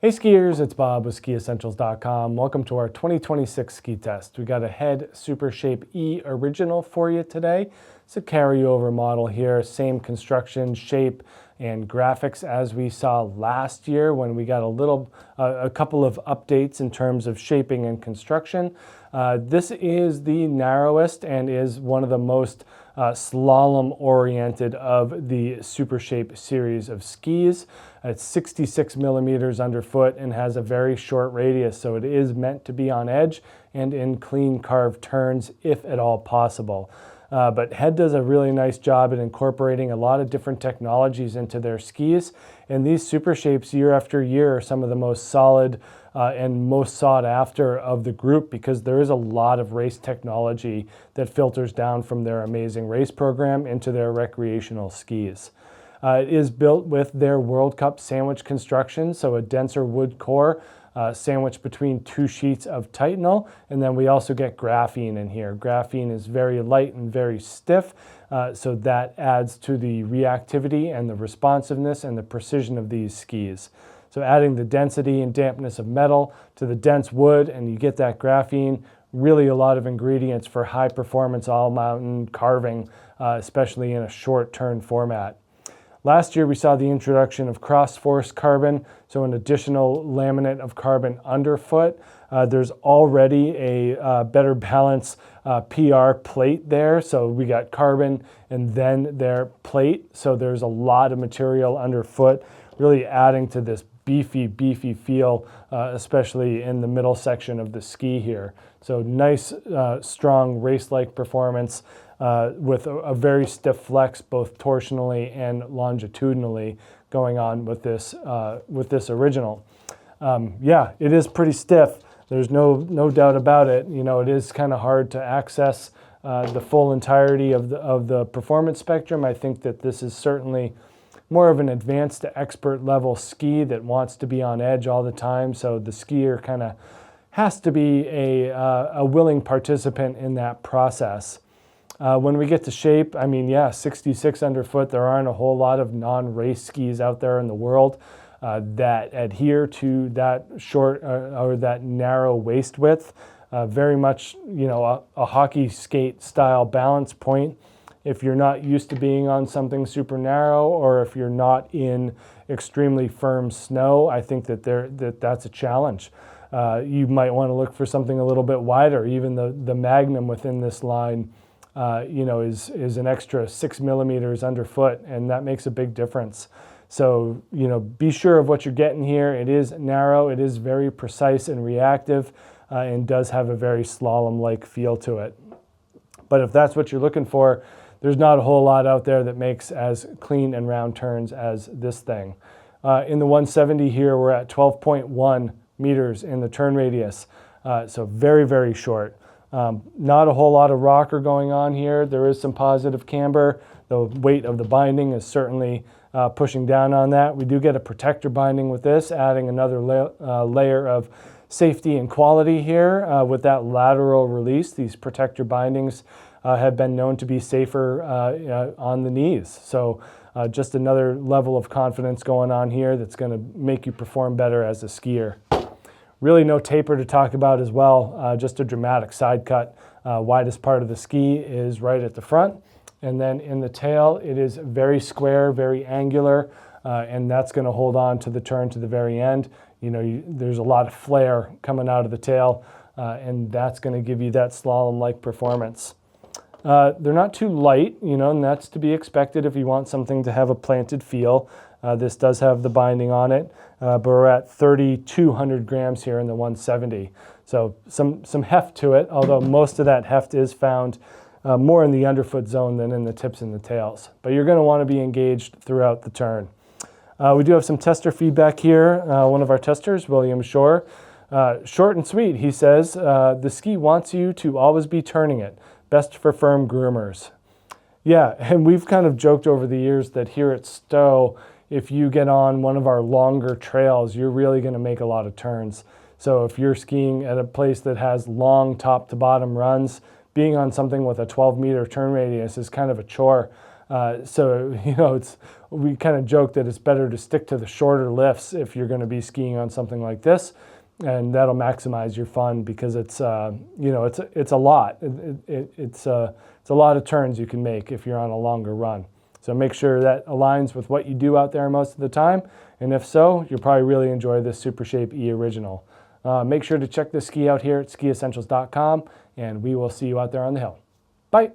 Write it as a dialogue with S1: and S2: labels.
S1: Hey skiers, it's Bob with SkiEssentials.com. Welcome to our 2026 ski test. We got a Head Supershape E Original for you today. It's a carryover model here, same construction, shape, and graphics as we saw last year when we got a couple of updates in terms of shaping and construction. This is the narrowest and is one of the most slalom-oriented of the Supershape series of skis. It's 66 millimeters underfoot and has a very short radius, so it is meant to be on edge and in clean carved turns if at all possible. But Head does a really nice job at incorporating a lot of different technologies into their skis, and these Supershapes year after year are some of the most solid and most sought after of the group because there is a lot of race technology that filters down from their amazing race program into their recreational skis. It is built with their World Cup sandwich construction, so a denser wood core sandwiched between two sheets of Titanal, and then we also get graphene in here. Graphene is very light and very stiff, so that adds to the reactivity and the responsiveness and the precision of these skis. So adding the density and dampness of metal to the dense wood, and you get that graphene, really a lot of ingredients for high performance all-mountain carving, especially in a short turn format. Last year, we saw the introduction of cross-force carbon, so an additional laminate of carbon underfoot. There's already a better balance PR plate there, so we got carbon and then their plate, so there's a lot of material underfoot, really adding to this beefy feel, especially in the middle section of the ski here. So nice, strong race-like performance with a very stiff flex, both torsionally and longitudinally, going on with this original. Yeah, it is pretty stiff. There's no doubt about it. You know, it is kind of hard to access the full entirety of the performance spectrum. I think that this is certainly more of an advanced to expert level ski that wants to be on edge all the time. So the skier kind of has to be a willing participant in that process. When we get to shape, I mean, yeah, 66 underfoot. There aren't a whole lot of non-race skis out there in the world that adhere to that short or that narrow waist width. Very much, you know, a hockey skate style balance point. If you're not used to being on something super narrow, or if you're not in extremely firm snow, I think that's a challenge. You might want to look for something a little bit wider. Even the Magnum within this line, you know, is an extra 6 millimeters underfoot, and that makes a big difference. So, you know, be sure of what you're getting here. It is narrow, it is very precise and reactive, and does have a very slalom-like feel to it. But if that's what you're looking for, there's not a whole lot out there that makes as clean and round turns as this thing. In the 170 here, we're at 12.1 meters in the turn radius, so very short. Not a whole lot of rocker going on here. There is some positive camber. The weight of the binding is certainly pushing down on that. We do get a protector binding with this, adding another layer of safety and quality here with that lateral release. These protector bindings have been known to be safer on the knees. So just another level of confidence going on here that's going to make you perform better as a skier. Really no taper to talk about as well, just a dramatic side cut. Widest part of the ski is right at the front. And then in the tail, it is very square, very angular, and that's going to hold on to the turn to the very end. You know, there's a lot of flare coming out of the tail, and that's going to give you that slalom-like performance. They're not too light, you know, and that's to be expected if you want something to have a planted feel. This does have the binding on it, but we're at 3,200 grams here in the 170. So some heft to it, although most of that heft is found more in the underfoot zone than in the tips and the tails. But you're going to want to be engaged throughout the turn. We do have some tester feedback here. One of our testers, William Shore, short and sweet, he says, the ski wants you to always be turning it. Best for firm groomers. Yeah, and we've kind of joked over the years that here at Stowe, if you get on one of our longer trails, you're really going to make a lot of turns. So if you're skiing at a place that has long top to bottom runs, being on something with a 12-meter turn radius is kind of a chore. So, we kind of joke that it's better to stick to the shorter lifts if you're going to be skiing on something like this, and that'll maximize your fun because it's a lot. It's a lot of turns you can make if you're on a longer run. So make sure that aligns with what you do out there most of the time, and if so, you'll probably really enjoy this Supershape E Original. Make sure to check this ski out here at SkiEssentials.com, and we will see you out there on the hill. Bye.